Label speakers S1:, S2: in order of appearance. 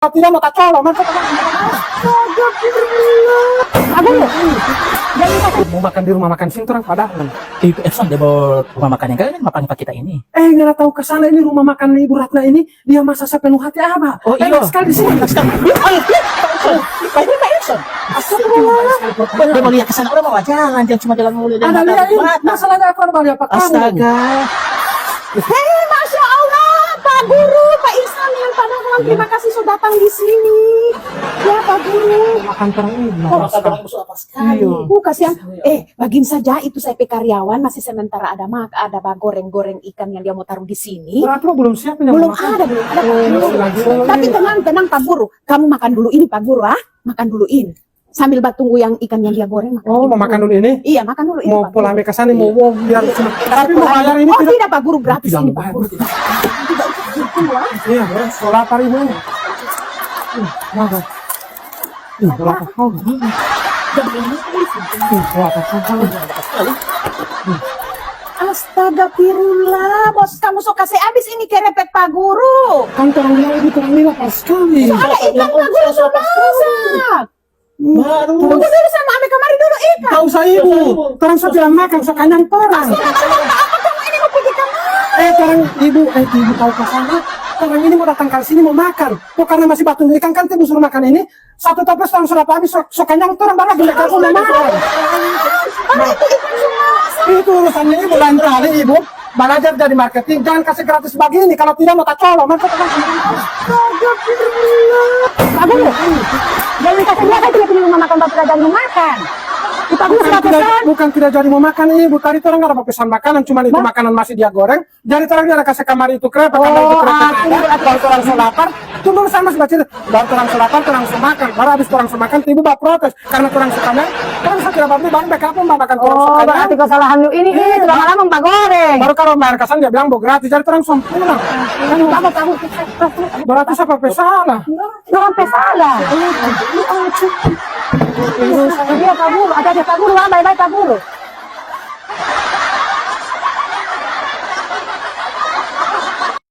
S1: Tidak mau tak colong, mantap. Mau makan di rumah makan sini orang padahal.
S2: Itu Evan dia bawa rumah makan yang kalian makan pak kita ini.
S1: Nggak tahu ke sana ini rumah makan Ibu Ratna ini dia masak sepenuh hati apa?
S2: Oh iya.
S1: Sekali di sini.
S2: Pak Evan. Astagfirullah. Dia mau lihat ke sana orang mau jalan, jangan cuma jalan mulu.
S1: Ada lihat ini masalahnya aku harus apa kamu?
S2: Astaga.
S3: Hei, Masya Allah, Pak Guru, Pak Ihsan yang padahal terima kasih sudah datang di sini. Ya Pak Guru.
S1: Makan terang ini.
S2: Apa sekali.
S3: Kasihan. Bagiin saja itu saya karyawan masih sementara ada goreng-goreng ikan yang dia mau taruh di sini.
S1: Berarti lo belum siap ini.
S3: Belum ada. Pak Guru. Tapi tenang Pak Guru, kamu makan dulu ini Pak Guru makan dulu ini. Sambil tunggu yang ikan yang dia goreng.
S1: Oh, mau makan dulu ini?
S3: Iya, makan dulu ini.
S1: Mau
S3: Pak
S1: pulang
S3: Guru.
S1: ke sana mau biar tapi mau bayar ini
S3: tidak Pak Guru, gratis ini Pak Guru.
S1: Iya, sekolah apa ini?
S3: Astagfirullah, bos kamu sok kasih habis ini kerepek Pak Guru.
S1: Kan terang ini pas sekali.
S3: Soalnya ikan Pak Guru sudah masak.
S2: Baru.
S3: Tunggu dulu sama Ame kemari dulu ikan.
S1: Tahu saya ibu, terang saya bilang makan sekanyang terang.
S3: Apa kamu ini mau pergi kemana?
S1: Terang ibu tahu ke sana. Terang ini mau datang ke sini mau makan. Kok karena masih batu ikan kan ibu suruh makan ini. Satu toples terang sudah habis sekanyang terang baru bila kamu mau makan.
S3: Itu ikan semua.
S1: Itu urusannya ibu lain kali ibu. Belajar jadi marketing, jangan kasih gratis begini. Kalau tidak mau tak colong, mantap.
S3: Pak Guru, jangan kasih dia saya tidak punya rumah makan bapak tidak mau makan. Pak Guru sudah pesan.
S1: Bukan tidak jadi mau makan ibu. Tadi orang nggak ada pesan makanan, cuma itu makanan masih dia goreng. Jadi orang dia ada kasih kamar itu krep, kamar itu krep. Baru orang selapar, tunggu saya masih baca. Baru orang selapar, orang semakan. Baru habis orang semakan, ibu bawa protes karena orang sukanya. Orang saya tidak baru baru backup mau makan orang sukanya.
S3: Berarti kesalahan lu ini lama-lama Pak Goreng.
S1: Baru kalau bayar kesan dia bilang mau gratis, jadi orang sempurna. Berarti siapa pesalah?
S3: Sampai salah. Dia Pak Guru, ada Pak Guru, bye-bye Pak Guru.